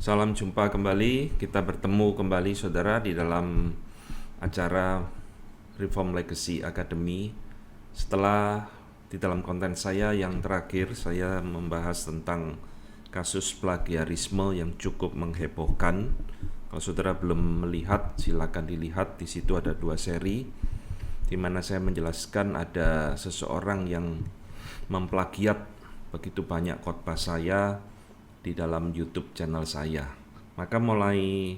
Salam jumpa kembali, kita bertemu kembali saudara di dalam acara Reform Legacy Academy. Setelah di dalam konten saya yang terakhir, saya membahas tentang kasus plagiarisme yang cukup menghebohkan. Kalau saudara belum melihat, silakan dilihat. Di situ ada 2 seri, di mana saya menjelaskan ada seseorang yang memplagiat begitu banyak khotbah saya di dalam YouTube channel saya. Maka mulai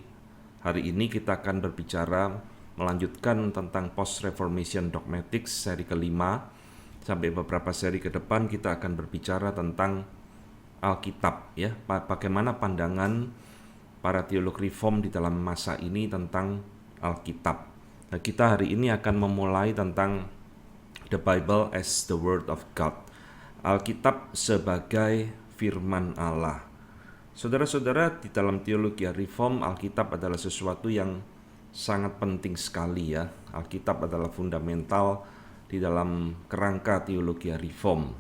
hari ini kita akan berbicara melanjutkan tentang Post Reformation Dogmatics seri kelima. Sampai beberapa seri ke depan kita akan berbicara tentang Alkitab, ya, bagaimana pandangan para teolog reform di dalam masa ini tentang Alkitab. Nah, kita hari ini akan memulai tentang The Bible as the Word of God, Alkitab sebagai firman Allah. Saudara-saudara, di dalam teologi reform, Alkitab adalah sesuatu yang sangat penting sekali, ya. Alkitab adalah fundamental di dalam kerangka teologi reform.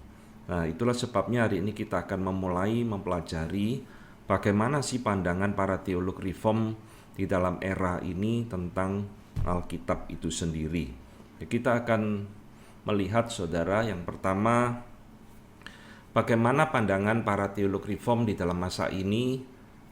Nah, itulah sebabnya hari ini kita akan memulai mempelajari bagaimana sih pandangan para teolog reform di dalam era ini tentang Alkitab itu sendiri. Kita akan melihat, saudara, yang pertama, bagaimana pandangan para teolog reform di dalam masa ini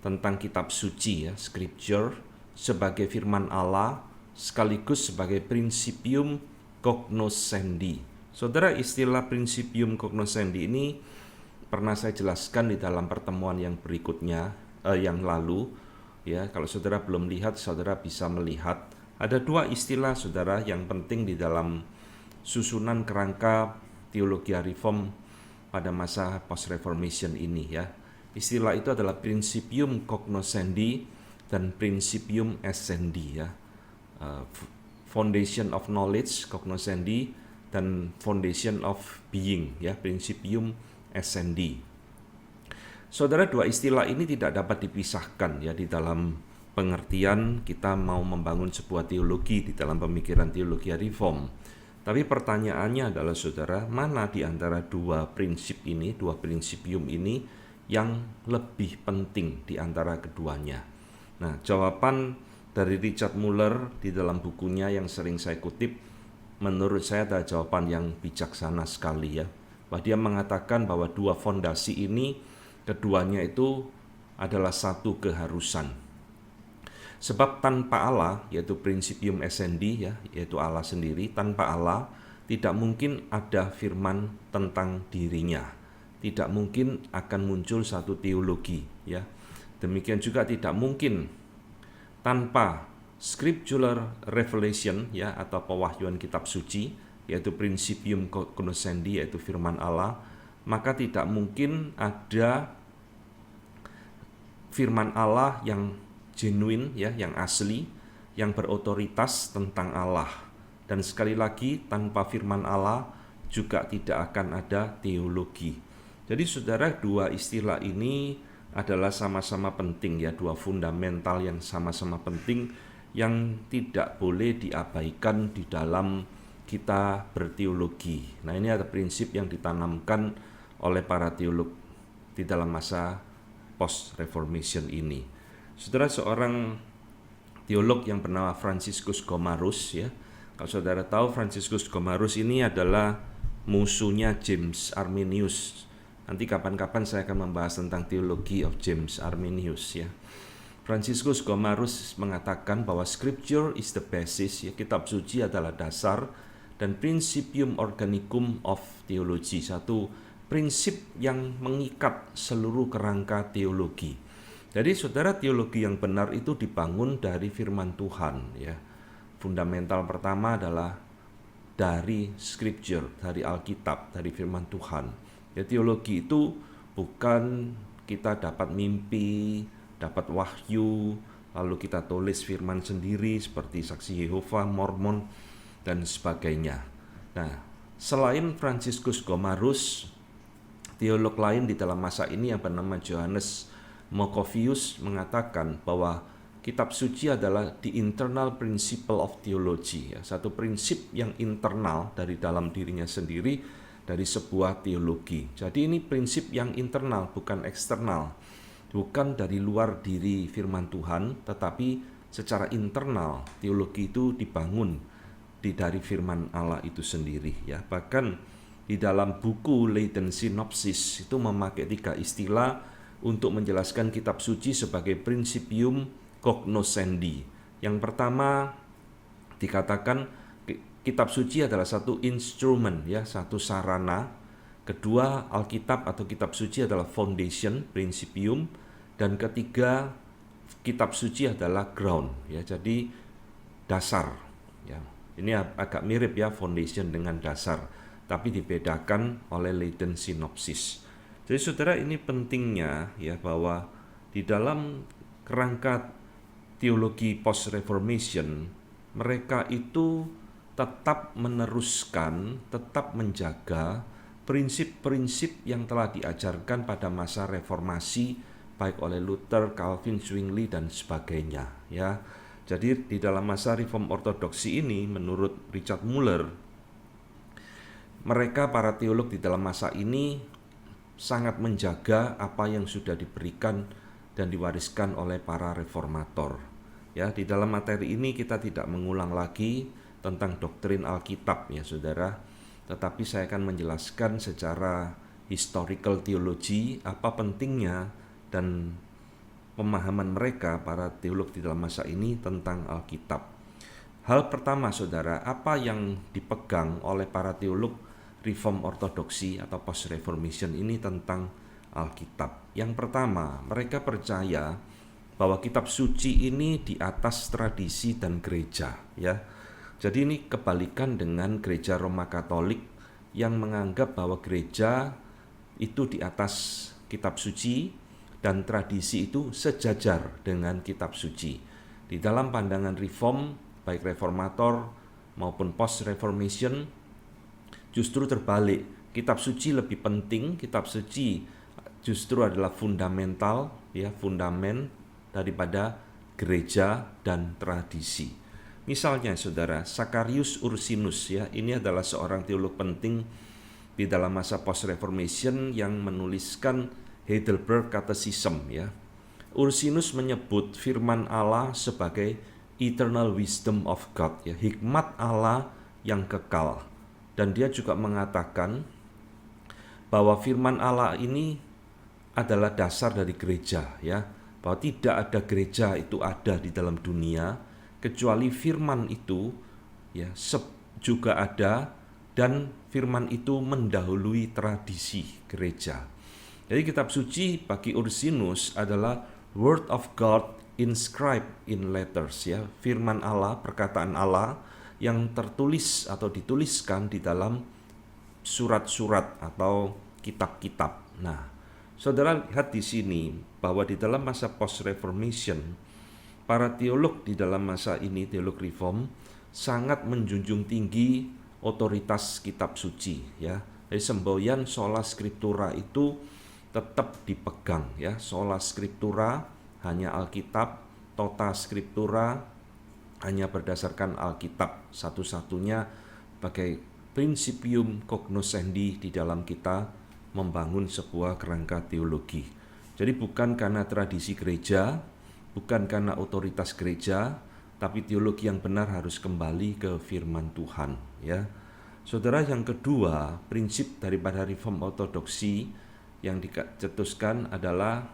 tentang kitab suci, ya, scripture, sebagai firman Allah sekaligus sebagai principium cognoscendi. Saudara, istilah principium cognoscendi ini pernah saya jelaskan di dalam pertemuan yang berikutnya, yang lalu, ya. Kalau saudara belum lihat, saudara bisa melihat. Ada 2 istilah, saudara, yang penting di dalam susunan kerangka teologi reform pada masa post-reformation ini, ya. Istilah itu adalah principium cognoscendi dan principium essendi, ya. Foundation of knowledge, cognoscendi, dan foundation of being, ya, principium essendi. Saudara, 2 istilah ini tidak dapat dipisahkan, ya, di dalam pengertian kita mau membangun sebuah teologi di dalam pemikiran teologi reform. Tapi pertanyaannya adalah, saudara, mana di antara 2 prinsip ini, 2 principium ini yang lebih penting di antara keduanya? Nah, jawaban dari Richard Muller di dalam bukunya yang sering saya kutip, menurut saya adalah jawaban yang bijaksana sekali, ya. Bahwa dia mengatakan bahwa 2 fondasi ini, keduanya itu adalah satu keharusan. Sebab tanpa Allah, yaitu principium essendi, ya, yaitu Allah sendiri, tanpa Allah tidak mungkin ada firman tentang dirinya. Tidak mungkin akan muncul satu teologi, ya. Demikian juga tidak mungkin tanpa scriptural revelation, ya, atau pewahyuan kitab suci, yaitu principium cognoscendi, yaitu firman Allah, maka tidak mungkin ada firman Allah yang genuine, ya, yang asli, yang berotoritas tentang Allah. Dan sekali lagi, tanpa firman Allah juga tidak akan ada teologi. Jadi saudara, 2 istilah ini adalah sama-sama penting, ya, 2 fundamental yang sama-sama penting yang tidak boleh diabaikan di dalam kita berteologi. Nah, ini ada prinsip yang ditanamkan oleh para teolog di dalam masa post-reformation ini. Saudara, seorang teolog yang bernama Franciscus Gomarus, ya. Kalau saudara tahu, Franciscus Gomarus ini adalah musuhnya James Arminius. Nanti kapan-kapan saya akan membahas tentang teologi of James Arminius, ya. Franciscus Gomarus mengatakan bahwa scripture is the basis, ya, kitab suci adalah dasar, dan principium organicum of theology, satu prinsip yang mengikat seluruh kerangka teologi. Jadi saudara, teologi yang benar itu dibangun dari firman Tuhan, ya. Fundamental pertama adalah dari scripture, dari Alkitab, dari firman Tuhan. Ya, teologi itu bukan kita dapat mimpi, dapat wahyu, lalu kita tulis firman sendiri seperti Saksi Yehova, Mormon, dan sebagainya. Nah, selain Franciscus Gomarus, teolog lain di dalam masa ini yang bernama Johannes Mokovius mengatakan bahwa kitab suci adalah the internal principle of theology, ya, satu prinsip yang internal dari dalam dirinya sendiri dari sebuah teologi. Jadi ini prinsip yang internal, bukan eksternal. bukan dari luar diri firman Tuhan, tetapi secara internal teologi itu dibangun dari firman Allah itu sendiri ya. Bahkan di dalam buku Leiden Synopsis itu memakai 3 istilah untuk menjelaskan kitab suci sebagai principium cognoscendi. Yang pertama dikatakan kitab suci adalah satu instrumen ya, satu sarana. Kedua, Alkitab atau kitab suci adalah foundation, principium. Dan ketiga, kitab suci adalah ground ya, jadi dasar ya. Ini agak mirip ya, foundation dengan dasar, tapi dibedakan oleh Leiden Synopsis. Jadi saudara, ini pentingnya ya, bahwa di dalam kerangka teologi post reformation mereka itu tetap meneruskan, tetap menjaga prinsip-prinsip yang telah diajarkan pada masa reformasi baik oleh Luther, Calvin, Zwingli dan sebagainya ya. Jadi di dalam masa reform ortodoksi ini menurut Richard Muller, mereka para teolog di dalam masa ini sangat menjaga apa yang sudah diberikan dan diwariskan oleh para reformator. Ya, di dalam materi ini kita tidak mengulang lagi tentang doktrin Alkitab ya saudara, tetapi saya akan menjelaskan secara historical theology apa pentingnya dan pemahaman mereka para teolog di dalam masa ini tentang Alkitab. Hal pertama saudara, apa yang dipegang oleh para teolog reform ortodoksi atau post reformation ini tentang Alkitab? Yang pertama, mereka percaya bahwa kitab suci ini di atas tradisi dan gereja ya. Jadi ini kebalikan dengan gereja Roma Katolik yang menganggap bahwa gereja itu di atas kitab suci dan tradisi itu sejajar dengan kitab suci. Di dalam pandangan reform, baik reformator maupun post reformation, justru terbalik. Kitab suci lebih penting, kitab suci justru adalah fundamental ya, fundamen daripada gereja dan tradisi. Misalnya saudara, Zacharias Ursinus ya, ini adalah seorang teolog penting di dalam masa post reformation yang menuliskan Heidelberg Catechism ya. Ursinus menyebut firman Allah sebagai eternal wisdom of God ya, hikmat Allah yang kekal. Dan dia juga mengatakan bahwa firman Allah ini adalah dasar dari gereja ya, bahwa tidak ada gereja itu ada di dalam dunia kecuali firman itu ya juga ada, dan firman itu mendahului tradisi gereja. Jadi kitab suci bagi Ursinus adalah word of God inscribed in letters ya, firman Allah, perkataan Allah yang tertulis atau dituliskan di dalam surat-surat atau kitab-kitab. Nah, saudara lihat di sini bahwa di dalam masa post reformation para teolog di dalam masa ini, teolog reform, sangat menjunjung tinggi otoritas kitab suci ya. Jadi semboyan sola scriptura itu tetap dipegang ya, sola scriptura hanya Alkitab, tota scriptura hanya berdasarkan Alkitab, satu-satunya sebagai principium cognoscendi di dalam kita membangun sebuah kerangka teologi. Jadi bukan karena tradisi gereja, bukan karena otoritas gereja, tapi teologi yang benar harus kembali ke firman Tuhan ya. Saudara, yang kedua, prinsip daripada reform ortodoksi yang dicetuskan adalah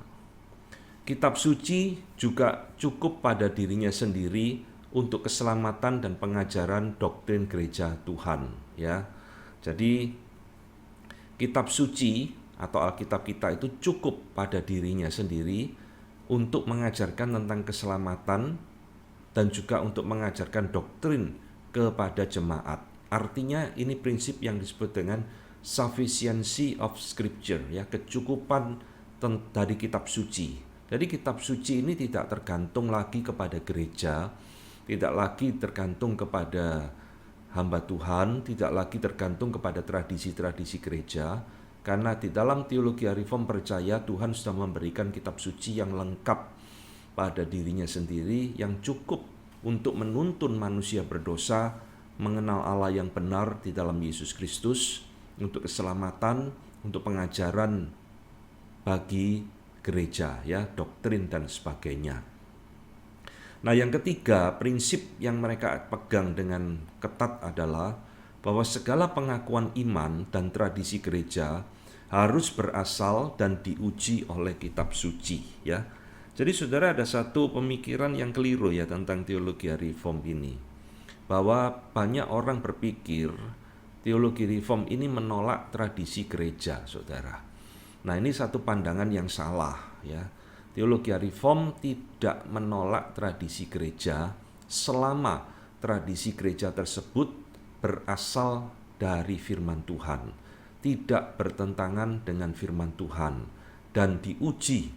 kitab suci juga cukup pada dirinya sendiri untuk keselamatan dan pengajaran doktrin gereja Tuhan ya. Jadi kitab suci atau Alkitab kita itu cukup pada dirinya sendiri untuk mengajarkan tentang keselamatan dan juga untuk mengajarkan doktrin kepada jemaat. Artinya ini prinsip yang disebut dengan sufficiency of scripture ya, kecukupan dari kitab suci. Jadi kitab suci ini tidak tergantung lagi kepada gereja, tidak lagi tergantung kepada hamba Tuhan, tidak lagi tergantung kepada tradisi-tradisi gereja, karena di dalam teologi reform percaya Tuhan sudah memberikan kitab suci yang lengkap pada dirinya sendiri, yang cukup untuk menuntun manusia berdosa mengenal Allah yang benar di dalam Yesus Kristus, untuk keselamatan, untuk pengajaran bagi gereja, ya, doktrin dan sebagainya. Nah, yang ketiga, prinsip yang mereka pegang dengan ketat adalah bahwa segala pengakuan iman dan tradisi gereja harus berasal dan diuji oleh kitab suci, ya. Jadi saudara, ada satu pemikiran yang keliru ya tentang teologi reform ini, bahwa banyak orang berpikir teologi reform ini menolak tradisi gereja, saudara. Nah, ini satu pandangan yang salah, ya. Teologi reform tidak menolak tradisi gereja selama tradisi gereja tersebut berasal dari firman Tuhan, tidak bertentangan dengan firman Tuhan, dan diuji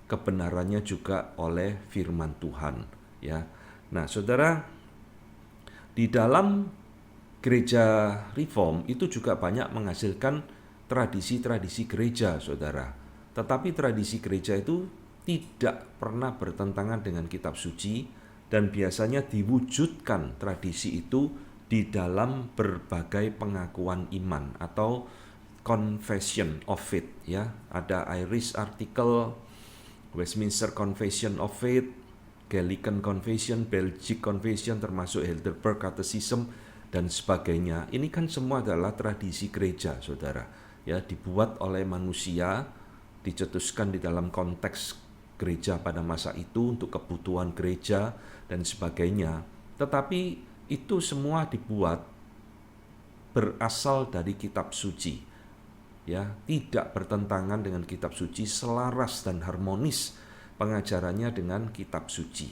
kebenarannya juga oleh firman Tuhan, ya. Nah, saudara, di dalam gereja reform itu juga banyak menghasilkan tradisi-tradisi gereja, saudara. Tetapi tradisi gereja itu tidak pernah bertentangan dengan kitab suci, dan biasanya diwujudkan tradisi itu di dalam berbagai pengakuan iman atau confession of faith, ya. Ada Irish Article, Westminster Confession of Faith, Gallican Confession, Belgic Confession, termasuk Heidelberg Catechism dan sebagainya. Ini kan semua adalah tradisi gereja, saudara, ya, dibuat oleh manusia, dicetuskan di dalam konteks gereja pada masa itu untuk kebutuhan gereja dan sebagainya. Tetapi itu semua dibuat berasal dari kitab suci, ya, tidak bertentangan dengan kitab suci, selaras dan harmonis pengajarannya dengan kitab suci.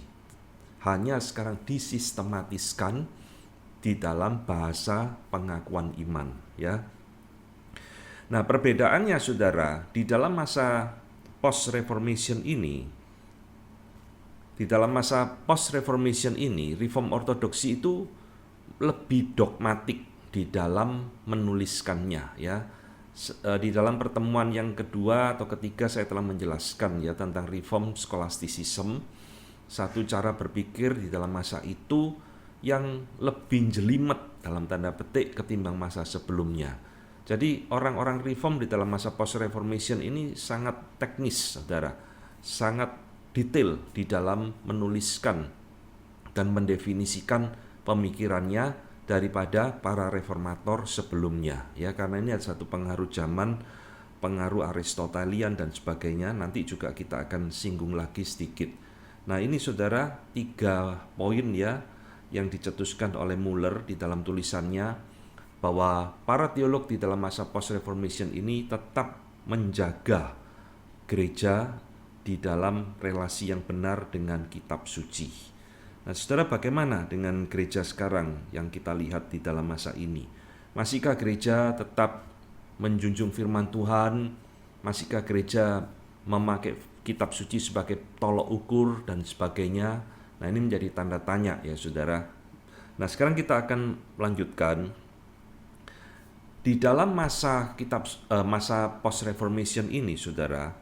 Hanya sekarang disistematiskan di dalam bahasa pengakuan iman, ya. Nah, perbedaannya, saudara, di dalam masa post-reformation ini, reform ortodoksi itu lebih dogmatik di dalam menuliskannya, ya. Di dalam pertemuan yang kedua atau ketiga saya telah menjelaskan, ya, tentang reform scholasticism, satu cara berpikir di dalam masa itu yang lebih jelimet dalam tanda petik ketimbang masa sebelumnya. Jadi orang-orang reform di dalam masa post-reformation ini sangat teknis, saudara, sangat detail di dalam menuliskan dan mendefinisikan pemikirannya daripada para reformator sebelumnya, ya, karena ini ada satu pengaruh zaman, pengaruh Aristotelian dan sebagainya. Nanti juga kita akan singgung lagi sedikit. Nah, ini, saudara, 3 poin, ya, yang dicetuskan oleh Muller di dalam tulisannya, bahwa para teolog di dalam masa post-reformation ini tetap menjaga gereja di dalam relasi yang benar dengan kitab suci. Nah, saudara, bagaimana dengan gereja sekarang yang kita lihat di dalam masa ini? Masihkah gereja tetap menjunjung firman Tuhan? Masihkah gereja memakai kitab suci sebagai tolok ukur dan sebagainya? Nah, ini menjadi tanda tanya, ya, saudara. Nah, sekarang kita akan lanjutkan. Di dalam masa post-reformation ini, saudara,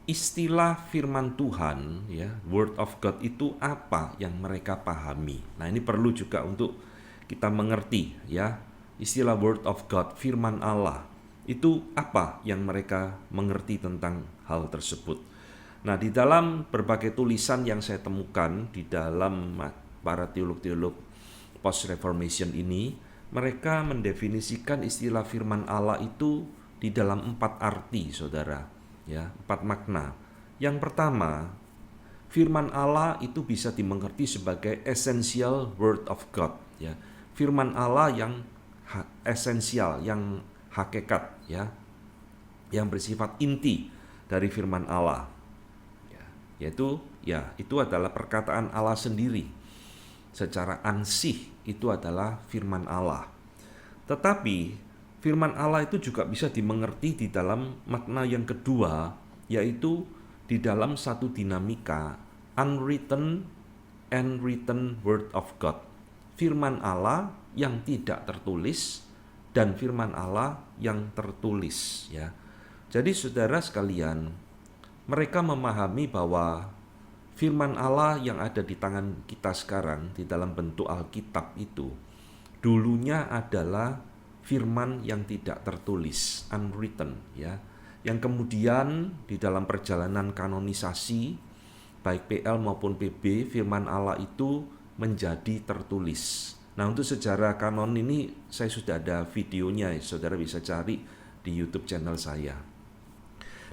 istilah firman Tuhan, ya, word of God itu apa yang mereka pahami. Nah, ini perlu juga untuk kita mengerti, ya. Istilah word of God, firman Allah, itu apa yang mereka mengerti tentang hal tersebut. Nah, di dalam berbagai tulisan yang saya temukan di dalam para teolog-teolog post-reformation ini, mereka mendefinisikan istilah firman Allah itu di dalam 4 arti, saudara, ya, 4 makna. Yang pertama, firman Allah itu bisa dimengerti sebagai essential word of God, ya. Firman Allah yang esensial, yang hakikat, ya, yang bersifat inti dari firman Allah, ya, yaitu, ya, itu adalah perkataan Allah sendiri. Secara ansih itu adalah firman Allah. Tetapi firman Allah itu juga bisa dimengerti di dalam makna yang kedua, yaitu di dalam satu dinamika unwritten and written word of God. Firman Allah yang tidak tertulis dan firman Allah yang tertulis, ya. Jadi, saudara sekalian, mereka memahami bahwa firman Allah yang ada di tangan kita sekarang di dalam bentuk Alkitab itu dulunya adalah firman yang tidak tertulis, unwritten, ya. yang kemudian di dalam perjalanan kanonisasi baik PL maupun PB, firman Allah itu menjadi tertulis. Nah, untuk sejarah kanon ini saya sudah ada videonya, saudara bisa cari di YouTube channel saya.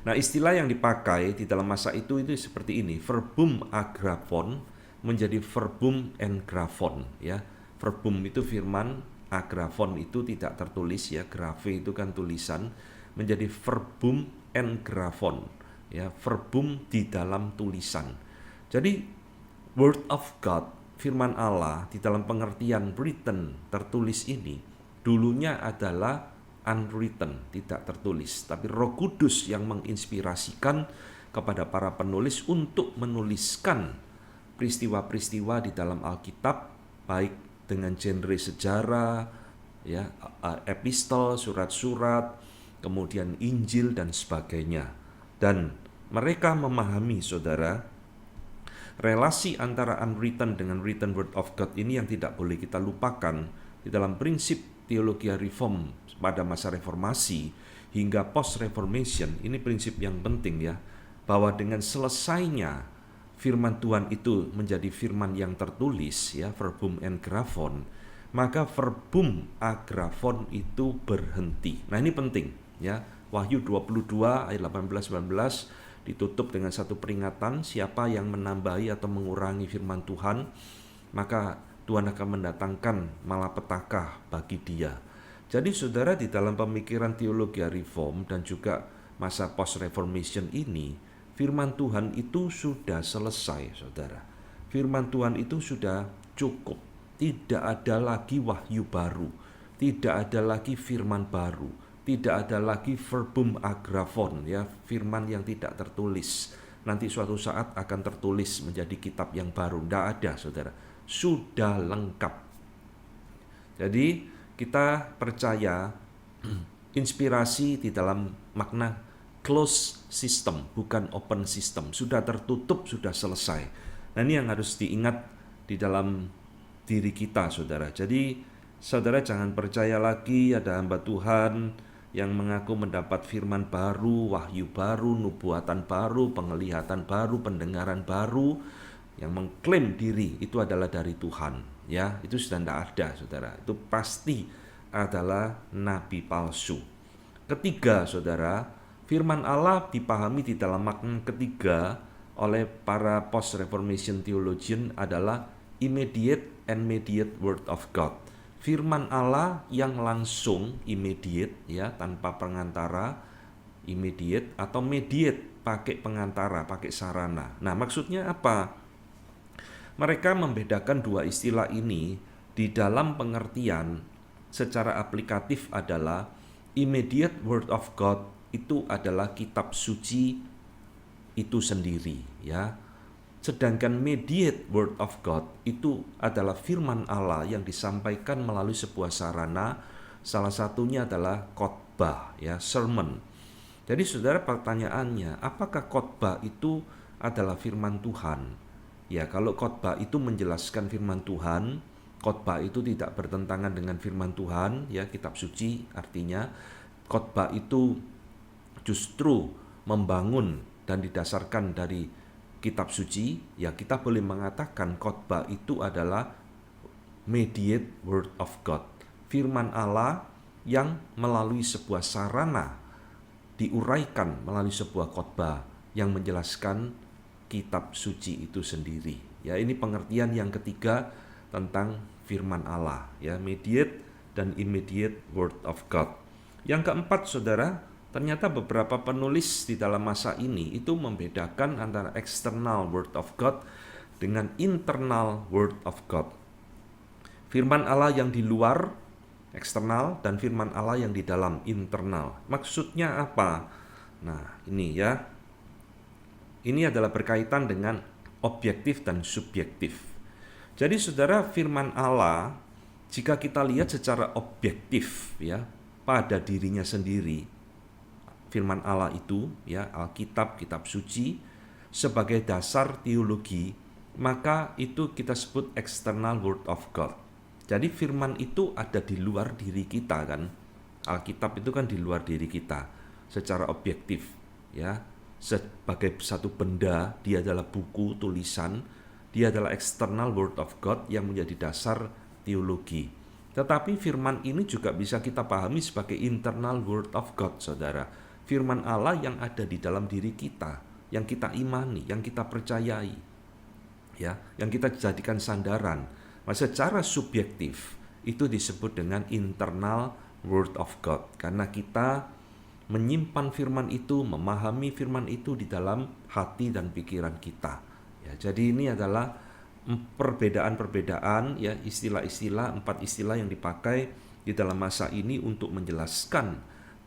Nah, istilah yang dipakai di dalam masa itu seperti ini, verbum agrafon menjadi verbum engrafon, ya. Verbum itu firman, agrafon itu tidak tertulis, ya. Grafe itu kan tulisan, menjadi verbum engrafon, ya, verbum di dalam tulisan. Jadi word of God, firman Allah di dalam pengertian written, tertulis ini dulunya adalah unwritten, tidak tertulis, tapi Roh Kudus yang menginspirasikan kepada para penulis untuk menuliskan peristiwa-peristiwa di dalam Alkitab, baik dengan genre sejarah, ya, epistol, surat-surat, kemudian Injil dan sebagainya. Dan mereka memahami, saudara, relasi antara unwritten dengan written word of God ini yang tidak boleh kita lupakan di dalam prinsip teologi reform pada masa reformasi hingga post reformation. Ini prinsip yang penting, ya, bahwa dengan selesainya firman Tuhan itu menjadi firman yang tertulis, ya, verbum engrafon, maka verbum agrafon itu berhenti. Nah, ini penting, ya. Wahyu 22 ayat 18-19 ditutup dengan satu peringatan, siapa yang menambahi atau mengurangi firman Tuhan, maka Tuhan akan mendatangkan malapetaka bagi dia. Jadi saudara, di dalam pemikiran teologi reform dan juga masa post reformation ini, firman Tuhan itu sudah selesai, saudara. Firman Tuhan itu sudah cukup. Tidak ada lagi wahyu baru, tidak ada lagi firman baru, tidak ada lagi verbum agrafon, ya, firman yang tidak tertulis. Nanti suatu saat akan tertulis menjadi kitab yang baru. Tidak ada, saudara. Sudah lengkap. Jadi kita percaya inspirasi di dalam makna closed system, bukan open system. Sudah tertutup, sudah selesai. Nah, ini yang harus diingat di dalam diri kita, saudara. Jadi saudara jangan percaya lagi ada hamba Tuhan yang mengaku mendapat firman baru, wahyu baru, nubuatan baru, penglihatan baru, pendengaran baru, yang mengklaim diri itu adalah dari Tuhan. Ya, itu sudah tidak ada, saudara. Itu pasti adalah nabi palsu. Ketiga, saudara, firman Allah dipahami di dalam makna ketiga oleh para post-reformation theologian adalah immediate and mediate word of God. Firman Allah yang langsung, immediate, ya, tanpa pengantara, immediate, atau mediate, pakai pengantara, pakai sarana. Nah, maksudnya apa? Mereka membedakan dua istilah ini di dalam pengertian secara aplikatif adalah immediate word of God itu adalah kitab suci itu sendiri, ya. Sedangkan mediate word of God itu adalah firman Allah yang disampaikan melalui sebuah sarana, salah satunya adalah khotbah, ya, sermon. Jadi saudara, pertanyaannya, apakah khotbah itu adalah firman Tuhan? Ya, kalau khotbah itu menjelaskan firman Tuhan, khotbah itu tidak bertentangan dengan firman Tuhan, ya, kitab suci, artinya khotbah itu justru membangun dan didasarkan dari kitab suci, ya, kita boleh mengatakan khotbah itu adalah mediate word of God, firman Allah yang melalui sebuah sarana diuraikan melalui sebuah khotbah yang menjelaskan kitab suci itu sendiri. Ya, ini pengertian yang ketiga tentang firman Allah, ya, mediate dan immediate word of God. Yang keempat, saudara, ternyata beberapa penulis di dalam masa ini itu membedakan antara external word of God dengan internal word of God. Firman Allah yang di luar, eksternal, dan firman Allah yang di dalam, internal. Maksudnya apa? Nah, ini, ya. Ini adalah berkaitan dengan objektif dan subjektif. Jadi saudara, firman Allah jika kita lihat secara objektif, ya, pada dirinya sendiri, firman Allah itu, ya, Alkitab, kitab suci sebagai dasar teologi, maka itu kita sebut external word of God. Jadi firman itu ada di luar diri kita, kan? Alkitab itu kan di luar diri kita. secara objektif, ya. Sebagai satu benda, dia adalah buku tulisan, dia adalah external word of God yang menjadi dasar teologi. Tetapi firman ini juga bisa kita pahami sebagai internal word of God, saudara. Firman Allah yang ada di dalam diri kita, yang kita imani, yang kita percayai, ya, yang kita jadikan sandaran. Nah, secara subjektif itu disebut dengan internal word of God, karena kita menyimpan firman itu, memahami firman itu di dalam hati dan pikiran kita. Ya, jadi ini adalah perbedaan-perbedaan, ya, istilah-istilah, 4 istilah yang dipakai di dalam masa ini untuk menjelaskan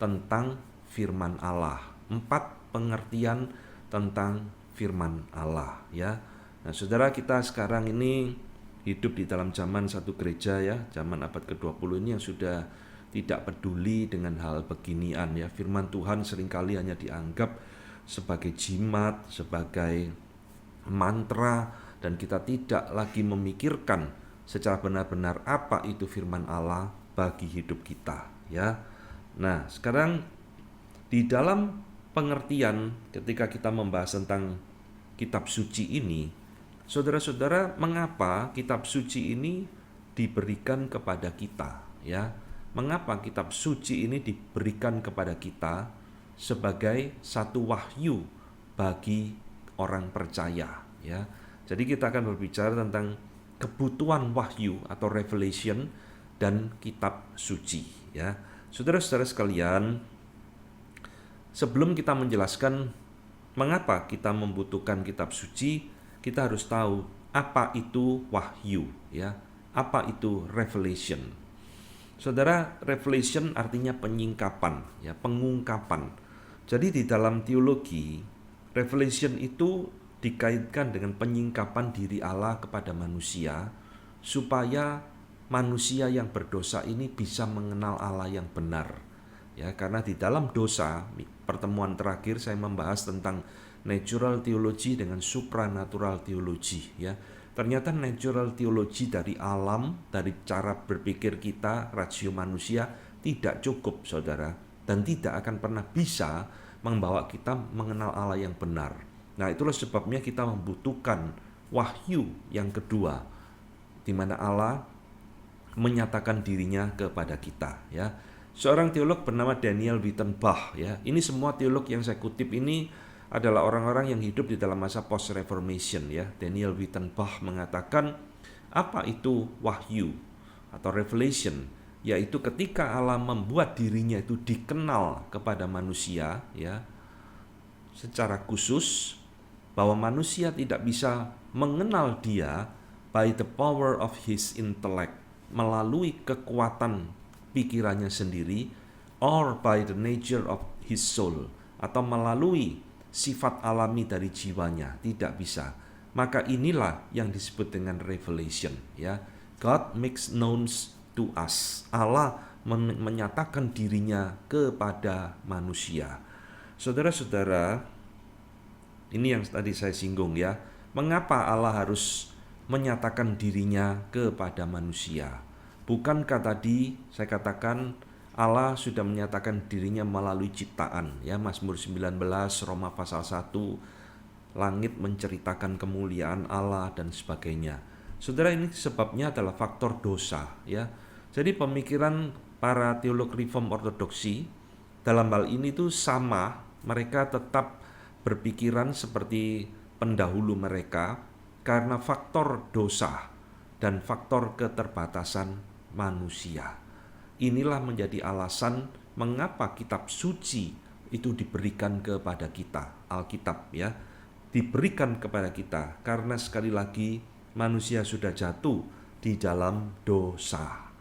tentang firman Allah. 4 pengertian tentang firman Allah, ya. Nah, saudara, kita sekarang ini hidup di dalam zaman satu gereja, ya, zaman abad ke-20 ini yang sudah tidak peduli dengan hal beginian, ya. Firman Tuhan seringkali hanya dianggap sebagai jimat, sebagai mantra, dan kita tidak lagi memikirkan secara benar-benar apa itu firman Allah bagi hidup kita, ya. Nah, sekarang di dalam pengertian ketika kita membahas tentang kitab suci ini, saudara-saudara, mengapa kitab suci ini diberikan kepada kita, ya? Mengapa kitab suci ini diberikan kepada kita sebagai satu wahyu bagi orang percaya, ya. Jadi kita akan berbicara tentang kebutuhan wahyu atau revelation dan kitab suci, ya. Saudara-saudara sekalian, sebelum kita menjelaskan mengapa kita membutuhkan kitab suci, kita harus tahu apa itu wahyu, ya. Apa itu revelation? Saudara, revelation artinya penyingkapan, ya, pengungkapan. Jadi di dalam teologi, revelation itu dikaitkan dengan penyingkapan diri Allah kepada manusia, supaya manusia yang berdosa ini bisa mengenal Allah yang benar. Ya, karena di dalam dosa, pertemuan terakhir saya membahas tentang natural theology dengan supranatural theology, ya. Ternyata natural theology dari alam, dari cara berpikir kita, rasio manusia tidak cukup, saudara, dan tidak akan pernah bisa membawa kita mengenal Allah yang benar. Nah, itulah sebabnya kita membutuhkan wahyu yang kedua, di mana Allah menyatakan dirinya kepada kita, ya. Seorang teolog bernama Daniel Wittenbach, ya. Ini semua teolog yang saya kutip ini adalah orang-orang yang hidup di dalam masa post-reformation, ya. Daniel Wittenbach mengatakan apa itu wahyu atau revelation, yaitu ketika Allah membuat dirinya itu dikenal kepada manusia, ya, secara khusus, bahwa manusia tidak bisa mengenal dia by the power of his intellect, melalui kekuatan pikirannya sendiri, or by the nature of his soul, atau melalui sifat alami dari jiwanya, tidak bisa. Maka inilah yang disebut dengan revelation, ya. God makes known to us. Allah menyatakan dirinya kepada manusia. Saudara-saudara, ini yang tadi saya singgung, ya. Mengapa Allah harus menyatakan dirinya kepada manusia? Bukankah tadi saya katakan Allah sudah menyatakan dirinya melalui ciptaan, ya. Mazmur 19, Roma pasal 1, langit menceritakan kemuliaan Allah dan sebagainya. Saudara, ini sebabnya adalah faktor dosa, ya. Jadi pemikiran para teolog reform ortodoksi dalam hal ini tuh sama, mereka tetap berpikiran seperti pendahulu mereka karena faktor dosa dan faktor keterbatasan manusia. Inilah menjadi alasan mengapa kitab suci itu diberikan kepada kita, Alkitab, ya, diberikan kepada kita karena sekali lagi manusia sudah jatuh di dalam dosa,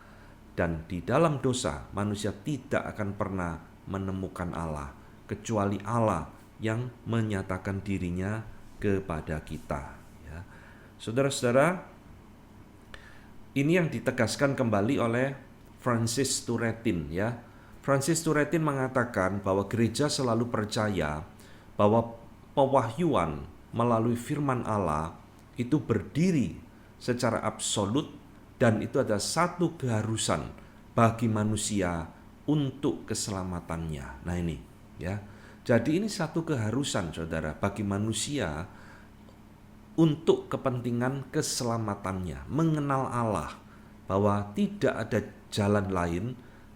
dan di dalam dosa manusia tidak akan pernah menemukan Allah kecuali Allah yang menyatakan dirinya kepada kita, ya. Saudara-saudara, ini yang ditegaskan kembali oleh Francis Turretin, ya. Francis Turretin mengatakan bahwa gereja selalu percaya bahwa pewahyuan melalui firman Allah itu berdiri secara absolut, dan itu ada satu keharusan bagi manusia untuk keselamatannya. Nah, ini ya. Jadi ini satu keharusan saudara bagi manusia untuk kepentingan keselamatannya, mengenal Allah, bahwa tidak ada jalan lain,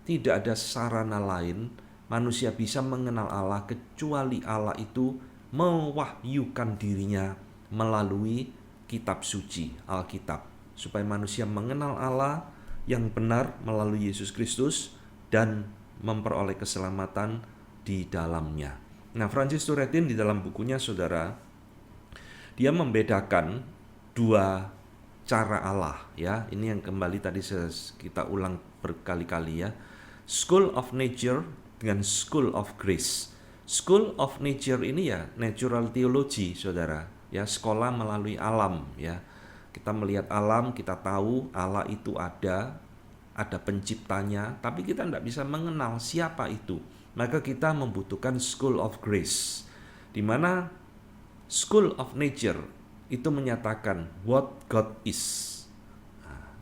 tidak ada sarana lain manusia bisa mengenal Allah kecuali Allah itu mewahyukan dirinya melalui kitab suci, Alkitab, supaya manusia mengenal Allah yang benar melalui Yesus Kristus dan memperoleh keselamatan di dalamnya. Nah, Francis Turretin di dalam bukunya saudara, dia membedakan dua cara Allah, ya. Ini yang kembali tadi kita ulang berkali-kali, ya. School of Nature dengan School of Grace. School of Nature ini ya natural theology, saudara, ya, sekolah melalui alam, ya. Kita melihat alam, kita tahu Allah itu ada penciptanya, tapi kita tidak bisa mengenal siapa itu. Maka kita membutuhkan School of Grace, di mana School of Nature itu menyatakan what God is,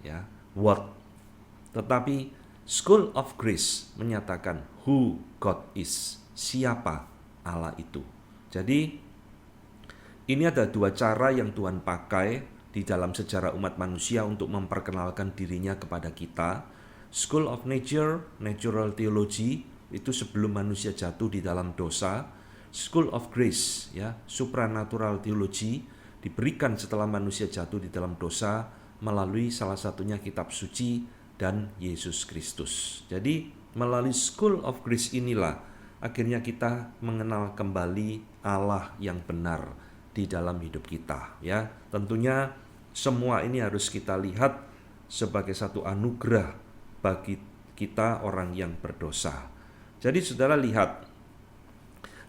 ya, what. Tetapi School of Grace menyatakan who God is, siapa Allah itu. Jadi ini ada dua cara yang Tuhan pakai di dalam sejarah umat manusia untuk memperkenalkan dirinya kepada kita. School of Nature, natural theology, itu sebelum manusia jatuh di dalam dosa. School of Grace, ya, supranatural theology, diberikan setelah manusia jatuh di dalam dosa melalui salah satunya kitab suci dan Yesus Kristus. Jadi melalui School of Grace inilah akhirnya kita mengenal kembali Allah yang benar di dalam hidup kita, ya. Tentunya semua ini harus kita lihat sebagai satu anugerah bagi kita orang yang berdosa. Jadi saudara lihat,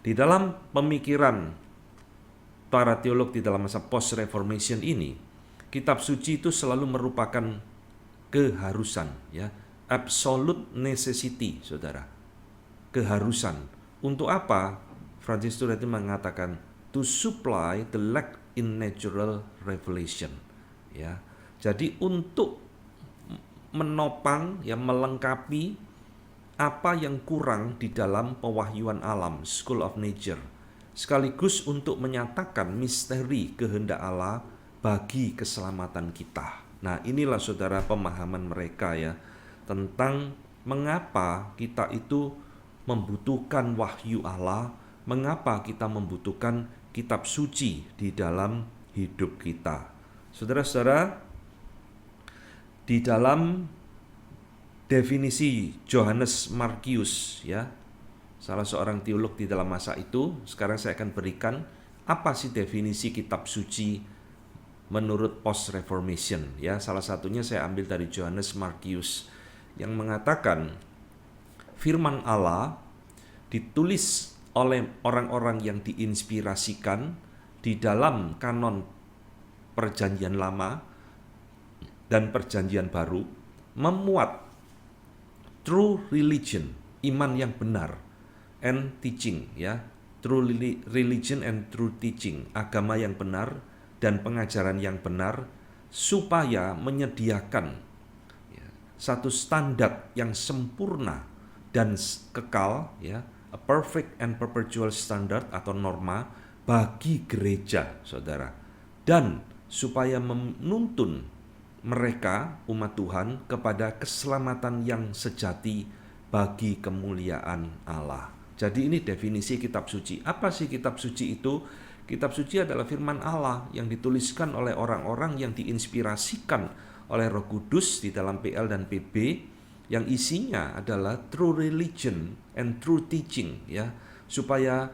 di dalam pemikiran para teolog di dalam masa post-reformation ini, kitab suci itu selalu merupakan keharusan, ya, absolute necessity, saudara. Keharusan. Untuk apa? Francis Turretin mengatakan to supply the lack in natural revelation, ya. Jadi untuk menopang, ya, melengkapi apa yang kurang di dalam pewahyuan alam, School of Nature, sekaligus untuk menyatakan misteri kehendak Allah bagi keselamatan kita. Nah, inilah saudara pemahaman mereka, ya, tentang mengapa kita itu membutuhkan wahyu Allah, mengapa kita membutuhkan kitab suci di dalam hidup kita. Saudara-saudara, di dalam definisi Johannes Marcius, ya, salah seorang teolog di dalam masa itu, sekarang saya akan berikan apa sih definisi kitab suci menurut post-reformation, ya. Salah satunya saya ambil dari Johannes Marcius yang mengatakan firman Allah ditulis oleh orang-orang yang diinspirasikan di dalam kanon Perjanjian Lama dan Perjanjian Baru, memuat true religion, iman yang benar, and teaching, ya, true religion and true teaching, agama yang benar dan pengajaran yang benar, supaya menyediakan, ya, satu standar yang sempurna dan kekal, ya, a perfect and perpetual standard atau norma bagi gereja, saudara, dan supaya menuntun mereka, umat Tuhan, kepada keselamatan yang sejati bagi kemuliaan Allah. Jadi ini definisi kitab suci. Apa sih kitab suci itu? Kitab suci adalah firman Allah yang dituliskan oleh orang-orang yang diinspirasikan oleh Roh Kudus di dalam PL dan PB, yang isinya adalah true religion and true teaching, ya, supaya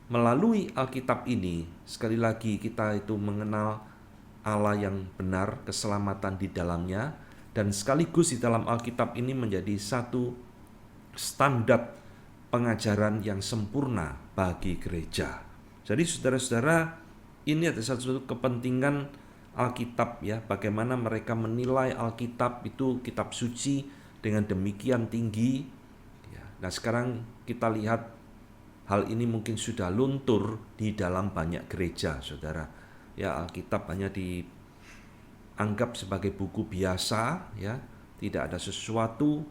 melalui Alkitab ini sekali lagi kita itu mengenal Allah yang benar, keselamatan di dalamnya, dan sekaligus di dalam Alkitab ini menjadi satu standar pengajaran yang sempurna bagi gereja. Jadi saudara-saudara, ini ada satu kepentingan Alkitab, ya, bagaimana mereka menilai Alkitab itu kitab suci dengan demikian tinggi, ya. Nah, sekarang kita lihat hal ini mungkin sudah luntur di dalam banyak gereja, saudara. Ya, Alkitab hanya dianggap sebagai buku biasa, ya, tidak ada sesuatu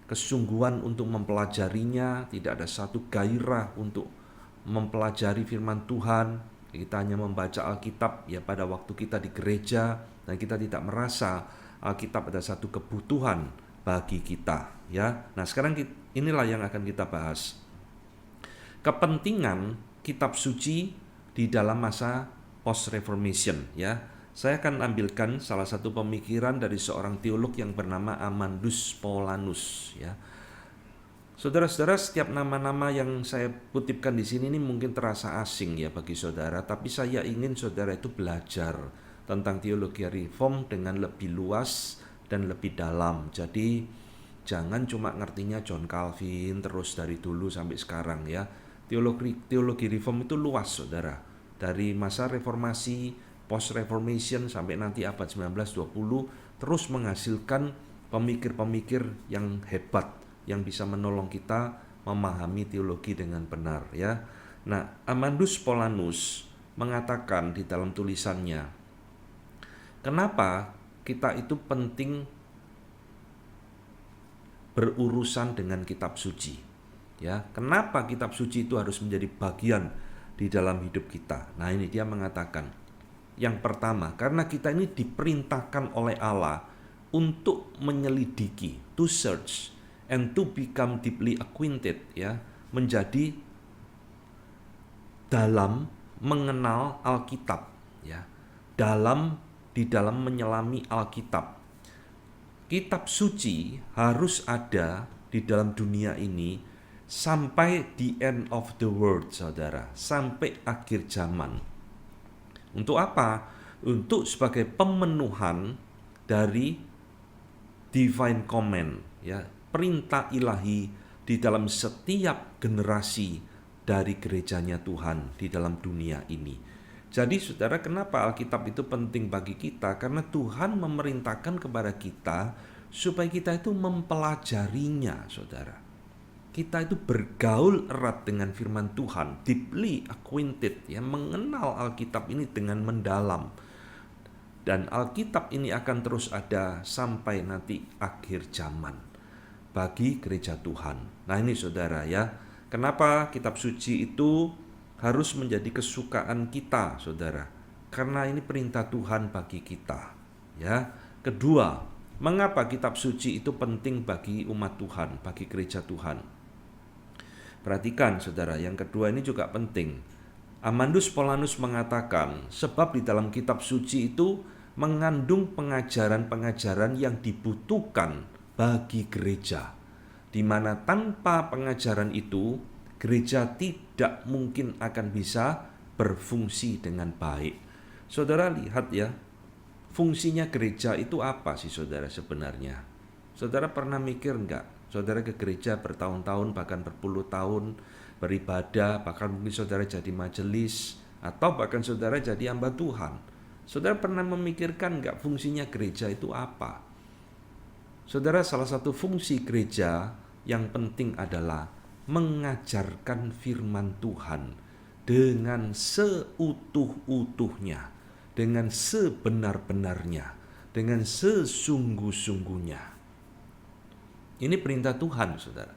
kesungguhan untuk mempelajarinya, tidak ada satu gairah untuk mempelajari firman Tuhan. Kita hanya membaca Alkitab ya pada waktu kita di gereja, dan kita tidak merasa Alkitab ada satu kebutuhan bagi kita ya. Nah, sekarang inilah yang akan kita bahas. Kepentingan kitab suci di dalam masa post reformation ya. Saya akan ambilkan salah satu pemikiran dari seorang teolog yang bernama Amandus Paulanus ya. Saudara-saudara, setiap nama-nama yang saya kutipkan di sini ini mungkin terasa asing ya bagi saudara, tapi saya ingin saudara itu belajar tentang teologi reform dengan lebih luas dan lebih dalam. Jadi jangan cuma ngertinya John Calvin terus dari dulu sampai sekarang ya. Teologi reform itu luas saudara. Dari masa reformasi, post reformation sampai nanti abad 19-20 terus menghasilkan pemikir-pemikir yang hebat yang bisa menolong kita memahami teologi dengan benar ya. Nah, Amandus Paulanus mengatakan di dalam tulisannya, kenapa kita itu penting berurusan dengan kitab suci ya. Kenapa kitab suci itu harus menjadi bagian di dalam hidup kita? Nah, ini dia mengatakan, yang pertama, karena kita ini diperintahkan oleh Allah untuk menyelidiki, to search and to become deeply acquainted ya, menjadi dalam mengenal Alkitab ya, di dalam menyelami Alkitab. Kitab suci harus ada di dalam dunia ini sampai the end of the world saudara, sampai akhir zaman. Untuk apa? Untuk sebagai pemenuhan dari divine command ya, perintah ilahi di dalam setiap generasi dari gerejanya Tuhan di dalam dunia ini. Jadi saudara, kenapa Alkitab itu penting bagi kita? Karena Tuhan memerintahkan kepada kita supaya kita itu mempelajarinya saudara. Kita itu bergaul erat dengan firman Tuhan, deeply acquainted ya, mengenal Alkitab ini dengan mendalam. Dan Alkitab ini akan terus ada sampai nanti akhir zaman bagi gereja Tuhan. Nah, ini saudara ya, kenapa kitab suci itu harus menjadi kesukaan kita saudara? Karena ini perintah Tuhan bagi kita ya. Kedua, mengapa kitab suci itu penting bagi umat Tuhan, bagi gereja Tuhan? Perhatikan saudara, yang kedua ini juga penting. Amandus Paulanus mengatakan, sebab di dalam kitab suci itu mengandung pengajaran-pengajaran yang dibutuhkan bagi gereja, di mana tanpa pengajaran itu gereja tidak mungkin akan bisa berfungsi dengan baik. Saudara lihat ya, fungsinya gereja itu apa sih saudara sebenarnya? Saudara pernah mikir enggak? Saudara ke gereja bertahun-tahun bahkan berpuluh tahun beribadah, bahkan mungkin saudara jadi majelis atau bahkan saudara jadi hamba Tuhan. Saudara pernah memikirkan enggak fungsinya gereja itu apa? Saudara, salah satu fungsi gereja yang penting adalah mengajarkan firman Tuhan dengan seutuh-utuhnya, dengan sebenar-benarnya, dengan sesungguh-sungguhnya. Ini perintah Tuhan, saudara.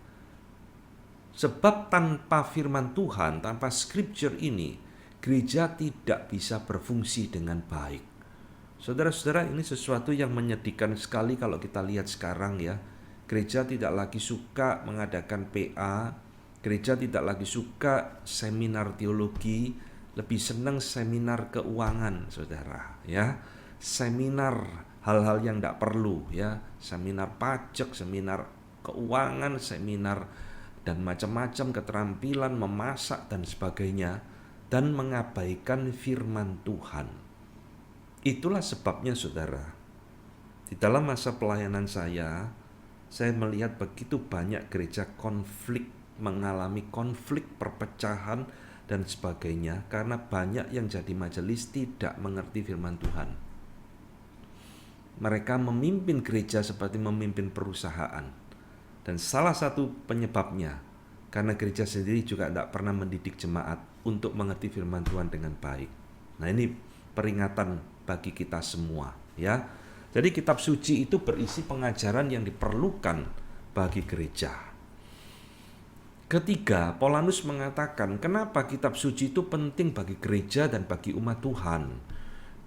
Sebab tanpa firman Tuhan, tanpa scripture ini, gereja tidak bisa berfungsi dengan baik. Saudara-saudara, ini sesuatu yang menyedihkan sekali kalau kita lihat sekarang ya. Gereja tidak lagi suka mengadakan PA, gereja tidak lagi suka seminar teologi, lebih senang seminar keuangan, saudara ya. Seminar hal-hal yang tidak perlu ya, seminar pajak, seminar keuangan, seminar dan macam-macam keterampilan memasak dan sebagainya, dan mengabaikan firman Tuhan. Itulah sebabnya saudara, di dalam masa pelayanan saya melihat begitu banyak gereja mengalami konflik, perpecahan dan sebagainya, karena banyak yang jadi majelis tidak mengerti firman Tuhan. Mereka memimpin gereja seperti memimpin perusahaan, dan salah satu penyebabnya karena gereja sendiri juga tidak pernah mendidik jemaat untuk mengerti firman Tuhan dengan baik. Nah, ini peringatan bagi kita semua ya. Jadi kitab suci itu berisi pengajaran yang diperlukan bagi gereja. Ketiga, Paulinus mengatakan kenapa kitab suci itu penting bagi gereja dan bagi umat Tuhan.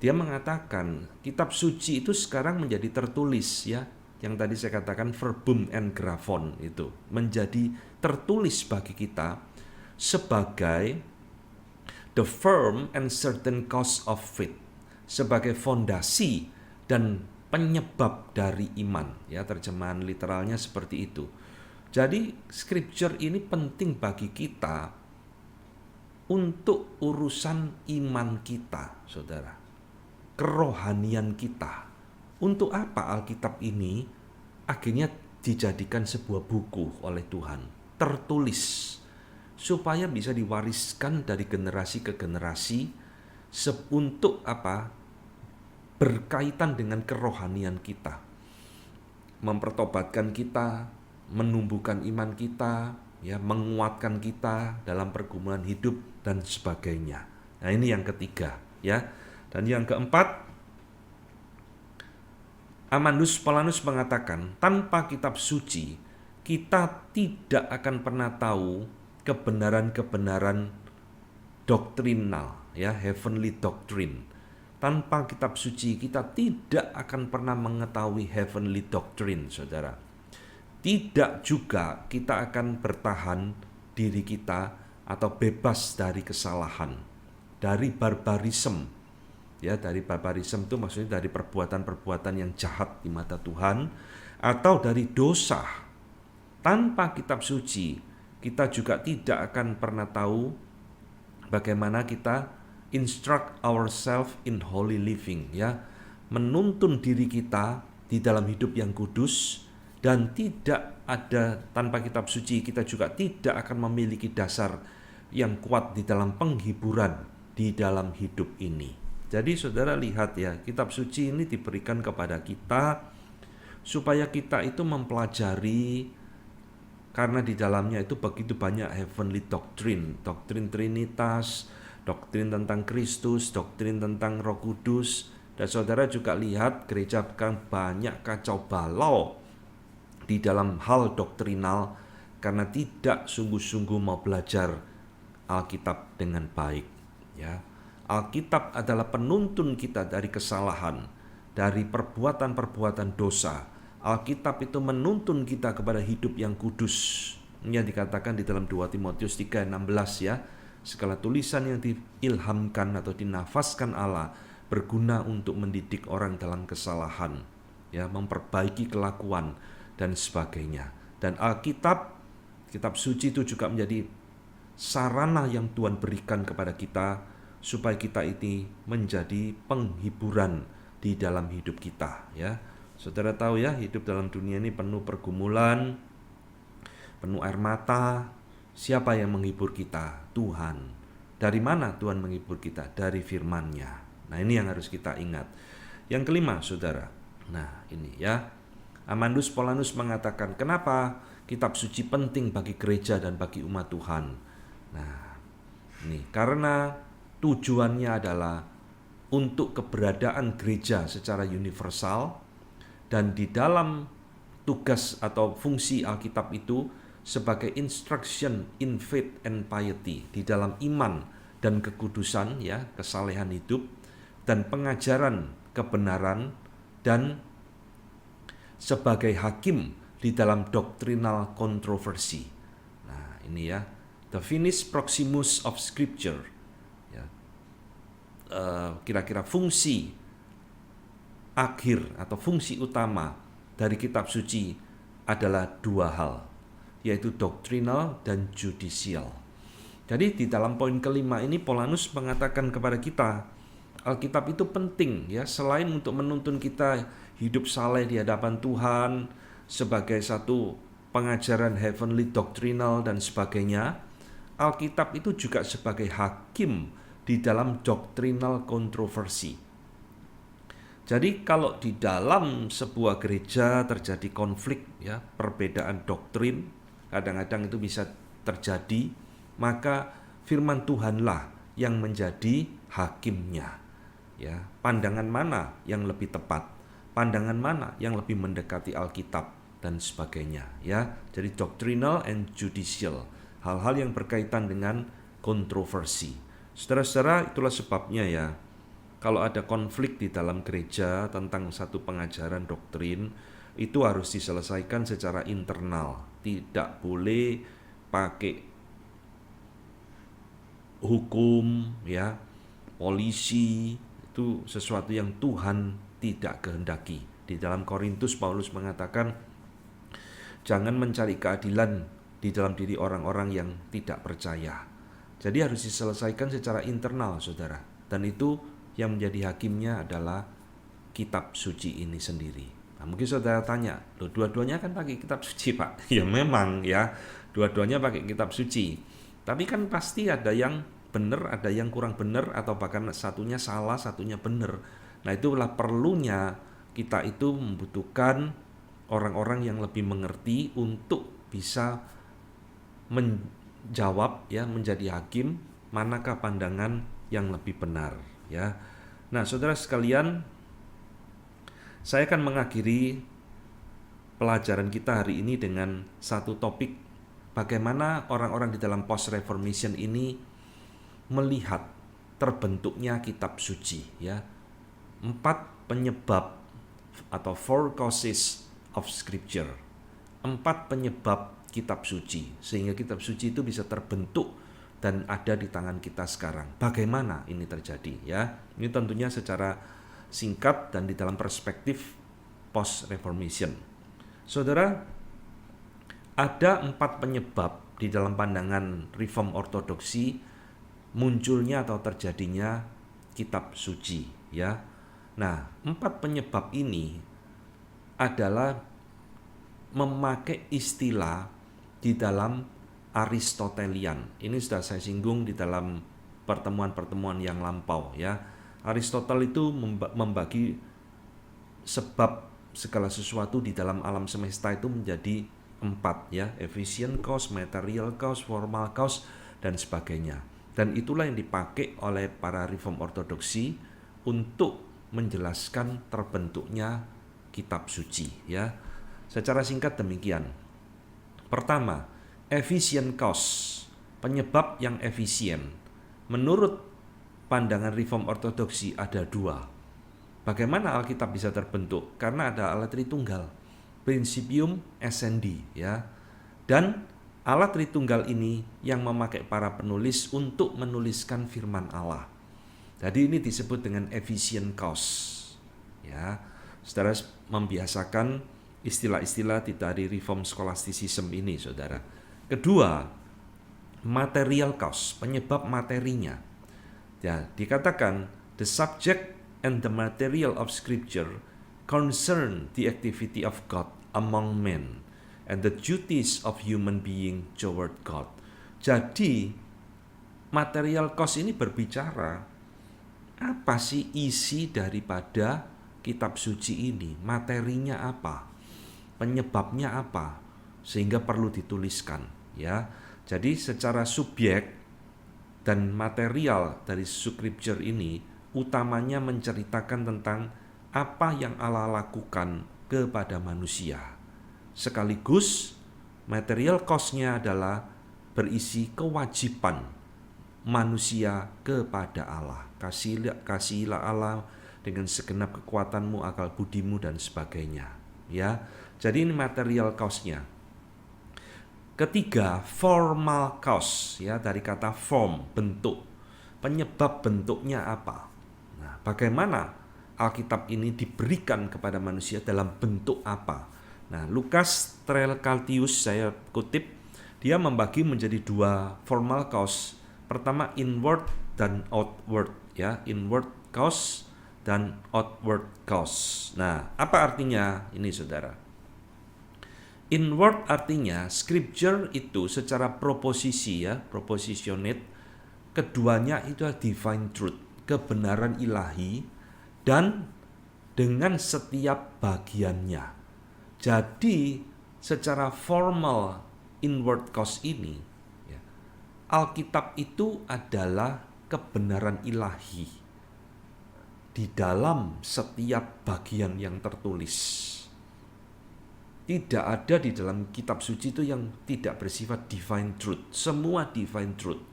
Dia mengatakan kitab suci itu sekarang menjadi tertulis, ya, yang tadi saya katakan verbum and graphon, itu menjadi tertulis bagi kita sebagai the firm and certain cause of faith, sebagai fondasi dan penyebab dari iman, ya, terjemahan literalnya seperti itu. Jadi scripture ini penting bagi kita untuk urusan iman kita, saudara, kerohanian kita. Untuk apa Alkitab ini akhirnya dijadikan sebuah buku oleh Tuhan, tertulis, supaya bisa diwariskan dari generasi ke generasi untuk apa? Berkaitan dengan kerohanian kita, mempertobatkan kita, menumbuhkan iman kita, ya, menguatkan kita dalam pergumulan hidup dan sebagainya. Nah, ini yang ketiga, ya. Dan yang keempat, Paulinus mengatakan, tanpa kitab suci kita tidak akan pernah tahu kebenaran-kebenaran doktrinal, ya, heavenly doctrine. Tanpa kitab suci kita tidak akan pernah mengetahui heavenly doctrine, saudara. Tidak juga kita akan bertahan diri kita atau bebas dari kesalahan, dari barbarisme. Ya, dari barbarisme itu maksudnya dari perbuatan-perbuatan yang jahat di mata Tuhan atau dari dosa. Tanpa kitab suci, kita juga tidak akan pernah tahu bagaimana kita instruct ourselves in holy living, ya, menuntun diri kita di dalam hidup yang kudus. Dan tidak ada, tanpa kitab suci kita juga tidak akan memiliki dasar yang kuat di dalam penghiburan di dalam hidup ini. Jadi saudara lihat, ya, kitab suci ini diberikan kepada kita supaya kita itu mempelajari, karena di dalamnya itu begitu banyak heavenly doctrine, doktrin Trinitas, doktrin tentang Kristus, doktrin tentang Roh Kudus. Dan saudara juga lihat gereja kan banyak kacau balau di dalam hal doktrinal karena tidak sungguh-sungguh mau belajar Alkitab dengan baik, ya. Alkitab adalah penuntun kita dari kesalahan, dari perbuatan-perbuatan dosa. Alkitab itu menuntun kita kepada hidup yang kudus. Ini yang dikatakan di dalam 2 Timotius 3:16, ya. Segala tulisan yang diilhamkan atau dinafaskan Allah berguna untuk mendidik orang dalam kesalahan, ya, memperbaiki kelakuan dan sebagainya. Dan Alkitab, kitab suci itu juga menjadi sarana yang Tuhan berikan kepada kita supaya kita ini menjadi penghiburan di dalam hidup kita, ya. Saudara tahu, ya, hidup dalam dunia ini penuh pergumulan, penuh air mata. Siapa yang menghibur kita? Tuhan. Dari mana Tuhan menghibur kita? Dari firman-Nya. Nah, ini yang harus kita ingat. Yang kelima, saudara. Nah, ini, ya. Paulinus mengatakan kenapa kitab suci penting bagi gereja dan bagi umat Tuhan. Nah, ini karena tujuannya adalah untuk keberadaan gereja secara universal, dan di dalam tugas atau fungsi Alkitab itu sebagai instruction in faith and piety, di dalam iman dan kekudusan, ya, kesalehan hidup, dan pengajaran kebenaran, dan sebagai hakim di dalam doctrinal kontroversi. Nah, ini, ya, the finis proximus of scripture, ya. Kira-kira fungsi akhir atau fungsi utama dari kitab suci adalah dua hal, yaitu doctrinal dan judicial. Jadi di dalam poin kelima ini Paulinus mengatakan kepada kita, Alkitab itu penting, ya, selain untuk menuntun kita hidup saleh di hadapan Tuhan sebagai satu pengajaran heavenly doctrinal dan sebagainya, Alkitab itu juga sebagai hakim di dalam doctrinal kontroversi. Jadi kalau di dalam sebuah gereja terjadi konflik, ya, perbedaan doktrin, kadang-kadang itu bisa terjadi, maka firman Tuhanlah yang menjadi hakimnya. Ya, pandangan mana yang lebih tepat? Pandangan mana yang lebih mendekati Alkitab? dan sebagainya, ya. Jadi doctrinal and judicial, hal-hal yang berkaitan dengan kontroversi. Saudara-saudara, itulah sebabnya ya, kalau ada konflik di dalam gereja tentang satu pengajaran doktrin, itu harus diselesaikan secara internal. Tidak boleh pakai hukum, ya, polisi. Itu sesuatu yang Tuhan tidak kehendaki. Di dalam Korintus Paulus mengatakan, jangan mencari keadilan di dalam diri orang-orang yang tidak percaya. Jadi harus diselesaikan secara internal, saudara. Dan itu yang menjadi hakimnya adalah kitab suci ini sendiri. Nah, mungkin saudara tanya, loh dua-duanya kan pakai kitab suci, Pak? Ya memang ya, dua-duanya pakai kitab suci. Tapi kan pasti ada yang benar, ada yang kurang benar, atau bahkan satunya salah, satunya benar. Nah, itulah perlunya kita itu membutuhkan orang-orang yang lebih mengerti untuk bisa menjawab, ya, menjadi hakim manakah pandangan yang lebih benar, ya. Nah, saudara sekalian, saya akan mengakhiri pelajaran kita hari ini dengan satu topik, bagaimana orang-orang di dalam post-reformation ini melihat terbentuknya kitab suci, ya. 4 penyebab atau 4 causes of scripture. 4 penyebab kitab suci, sehingga kitab suci itu bisa terbentuk dan ada di tangan kita sekarang. Bagaimana ini terjadi, ya? Ini tentunya secara singkat dan di dalam perspektif post-reformation. Saudara, ada 4 penyebab di dalam pandangan reform ortodoksi munculnya atau terjadinya kitab suci, ya. Nah, 4 penyebab ini adalah memakai istilah di dalam Aristotelian. Ini sudah saya singgung di dalam pertemuan-pertemuan yang lampau, ya. Aristoteles itu membagi sebab segala sesuatu di dalam alam semesta itu menjadi 4, ya, efficient cause, material cause, formal cause, dan sebagainya. Dan itulah yang dipakai oleh para reform ortodoksi untuk menjelaskan terbentuknya kitab suci, ya. Secara singkat demikian. Pertama, efficient cause, penyebab yang efisien. Menurut pandangan reform ortodoksi ada 2. Bagaimana Alkitab bisa terbentuk? Karena ada alat Tritunggal, Principium Essendi, ya. Dan alat Tritunggal ini yang memakai para penulis untuk menuliskan firman Allah. Jadi ini disebut dengan efficient cause, ya. Saudara membiasakan istilah-istilah dari reform scholasticism ini, saudara. Kedua, material cause, penyebab materinya. Ya, dikatakan the subject and the material of scripture concern the activity of God among men and the duties of human being toward God. Jadi material cause ini berbicara apa sih isi daripada kitab suci ini, materinya apa, penyebabnya apa, sehingga perlu dituliskan, ya. Jadi secara subjek dan material dari scripture ini utamanya menceritakan tentang apa yang Allah lakukan kepada manusia. Sekaligus material cause-nya adalah berisi kewajiban manusia kepada Allah. Kasihilah Allah dengan segenap kekuatanmu, akal budimu, dan sebagainya, ya. Jadi ini material cause-nya. Ketiga, formal cause, ya, dari kata form, bentuk. Penyebab bentuknya apa? Nah, bagaimana Alkitab ini diberikan kepada manusia dalam bentuk apa? Nah, Lukas Trelcaltius, saya kutip, dia membagi menjadi 2 formal cause. Pertama, inward dan outward, ya, inward cause dan outward cause. Nah, apa artinya ini, saudara? Inward artinya scripture itu secara proposisi, ya, propositionate, keduanya itu adalah divine truth, kebenaran ilahi, dan dengan setiap bagiannya. Jadi secara formal inward cause ini, ya, Alkitab itu adalah kebenaran ilahi di dalam setiap bagian yang tertulis. Tidak ada di dalam kitab suci itu yang tidak bersifat divine truth. Semua divine truth.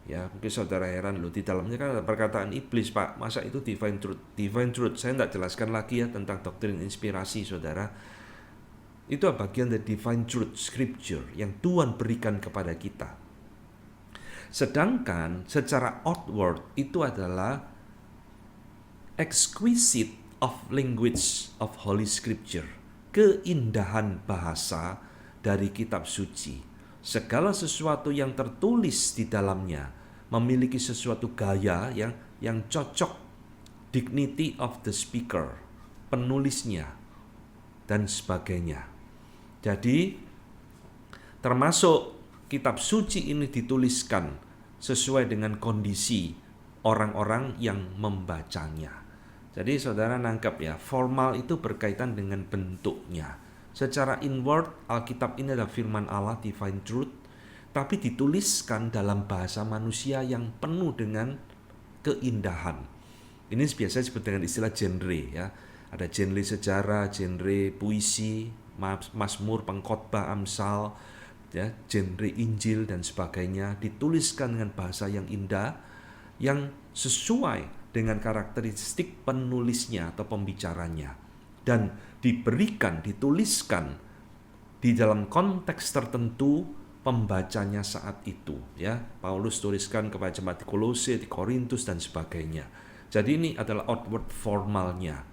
Ya, mungkin saudara heran loh, di dalamnya kan ada perkataan iblis, Pak. Masa itu divine truth? Divine truth, saya tidak jelaskan lagi ya tentang doktrin inspirasi, saudara. Itu bagian dari divine truth, scripture, yang Tuhan berikan kepada kita. Sedangkan secara outward itu adalah exquisite of language of Holy Scripture. Keindahan bahasa dari kitab suci. Segala sesuatu yang tertulis di dalamnya memiliki sesuatu gaya yang cocok, dignity of the speaker, penulisnya, dan sebagainya. Jadi termasuk kitab suci ini dituliskan sesuai dengan kondisi orang-orang yang membacanya. Jadi saudara nangkap ya, formal itu berkaitan dengan bentuknya. Secara inward, Alkitab ini adalah firman Allah, divine truth, tapi dituliskan dalam bahasa manusia yang penuh dengan keindahan. Ini biasa disebut dengan istilah genre ya. Ada genre sejarah, genre puisi, mazmur, pengkhotbah, amsal, ya, genre Injil dan sebagainya, dituliskan dengan bahasa yang indah, yang sesuai dengan karakteristik penulisnya atau pembicaranya, dan dituliskan di dalam konteks tertentu pembacanya saat itu ya. Paulus tuliskan kepada jemaat di Kolose, di Korintus dan sebagainya. Jadi ini adalah outward formalnya.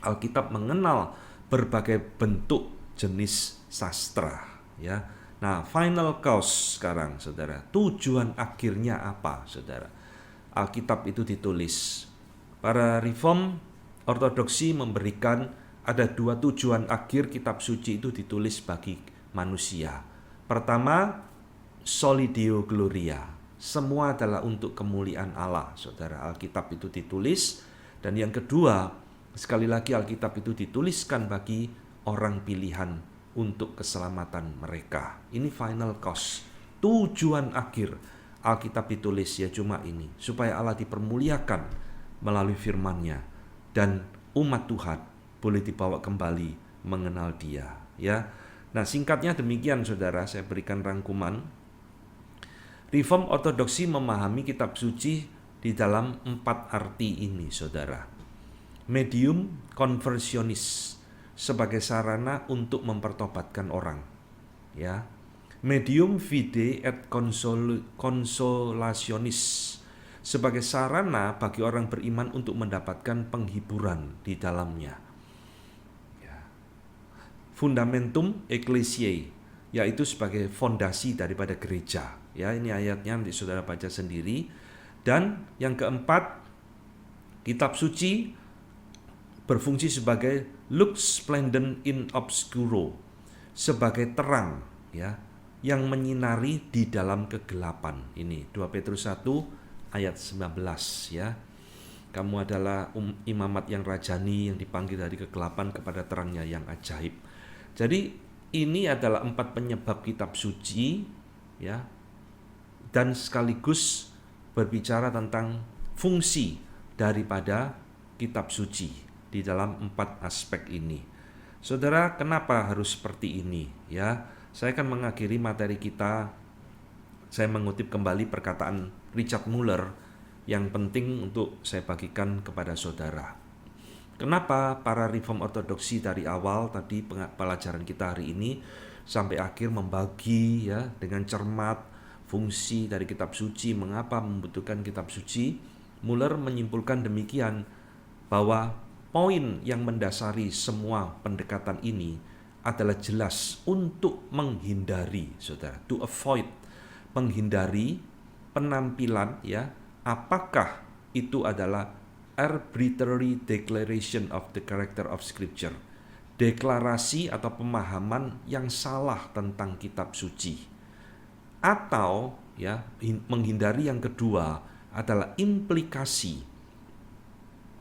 Alkitab mengenal berbagai bentuk jenis sastra ya. Nah, final cause sekarang saudara. Tujuan akhirnya apa saudara? Alkitab itu ditulis. Para reform ortodoksi memberikan ada dua tujuan akhir kitab suci itu ditulis bagi manusia. Pertama, soli Deo gloria. Semua adalah untuk kemuliaan Allah, saudara. Alkitab itu ditulis. Dan yang kedua, sekali lagi Alkitab itu dituliskan bagi orang pilihan untuk keselamatan mereka. Ini final cause. Tujuan akhir Alkitab ditulis ya cuma ini, supaya Allah dipermuliakan melalui firman-Nya dan umat Tuhan boleh dibawa kembali mengenal Dia ya. Nah, singkatnya demikian saudara, saya berikan rangkuman. Reform ortodoksi memahami kitab suci di dalam 4 arti ini saudara. Medium konversionis sebagai sarana untuk mempertobatkan orang ya. Medium fide et consolationis sebagai sarana bagi orang beriman untuk mendapatkan penghiburan di dalamnya. Ya. Fundamentum ecclesiae, yaitu sebagai fondasi daripada gereja. Ya, ini ayatnya nanti saudara baca sendiri. Dan yang keempat, kitab suci berfungsi sebagai lux splendent in obscuro, sebagai terang ya, yang menyinari di dalam kegelapan. Ini 2 Petrus 1 ayat 19 ya. Kamu adalah imamat yang rajani, yang dipanggil dari kegelapan kepada terangnya yang ajaib. Jadi ini adalah 4 penyebab kitab suci ya, dan sekaligus berbicara tentang fungsi daripada kitab suci di dalam 4 aspek ini. Saudara, kenapa harus seperti ini ya? Saya akan mengakhiri materi kita. Saya mengutip kembali perkataan Richard Muller yang penting untuk saya bagikan kepada saudara. Kenapa para reform ortodoksi dari awal tadi pelajaran kita hari ini sampai akhir membagi ya dengan cermat fungsi dari kitab suci, mengapa membutuhkan kitab suci? Muller menyimpulkan demikian, bahwa poin yang mendasari semua pendekatan ini adalah jelas untuk menghindari, saudara, to avoid, menghindari penampilan ya, apakah itu adalah arbitrary declaration of the character of scripture, deklarasi atau pemahaman yang salah tentang kitab suci, atau ya menghindari yang kedua adalah implikasi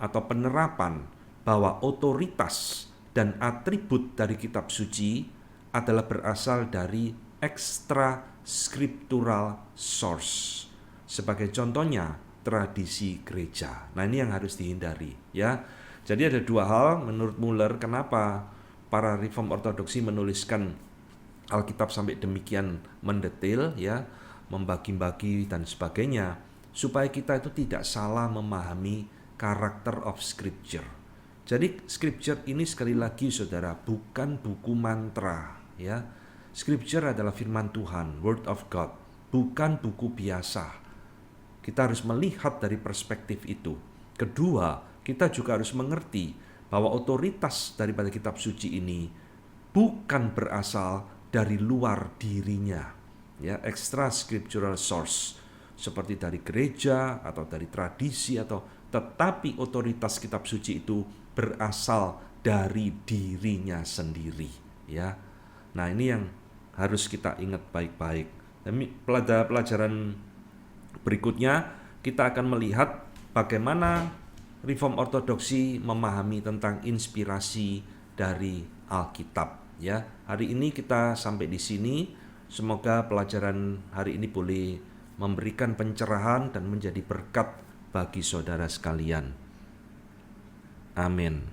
atau penerapan bahwa otoritas dan atribut dari kitab suci adalah berasal dari extra scriptural source. Sebagai contohnya, tradisi gereja. Nah, ini yang harus dihindari ya. Jadi ada 2 hal menurut Muller kenapa para Reform Ortodoksi menuliskan Alkitab sampai demikian mendetail ya, membagi-bagi dan sebagainya, supaya kita itu tidak salah memahami karakter of Scripture. Jadi Scripture ini sekali lagi saudara bukan buku mantra ya. Scripture adalah firman Tuhan, Word of God, bukan buku biasa. Kita harus melihat dari perspektif itu. Kedua, kita juga harus mengerti bahwa otoritas daripada kitab suci ini bukan berasal dari luar dirinya, ya, extra scriptural source seperti dari gereja atau dari tradisi tetapi otoritas kitab suci itu berasal dari dirinya sendiri, ya. Nah, ini yang harus kita ingat baik-baik. Pada pelajaran berikutnya kita akan melihat bagaimana Reform Ortodoksi memahami tentang inspirasi dari Alkitab, ya. Hari ini kita sampai di sini. Semoga pelajaran hari ini boleh memberikan pencerahan dan menjadi berkat bagi saudara sekalian. Amin.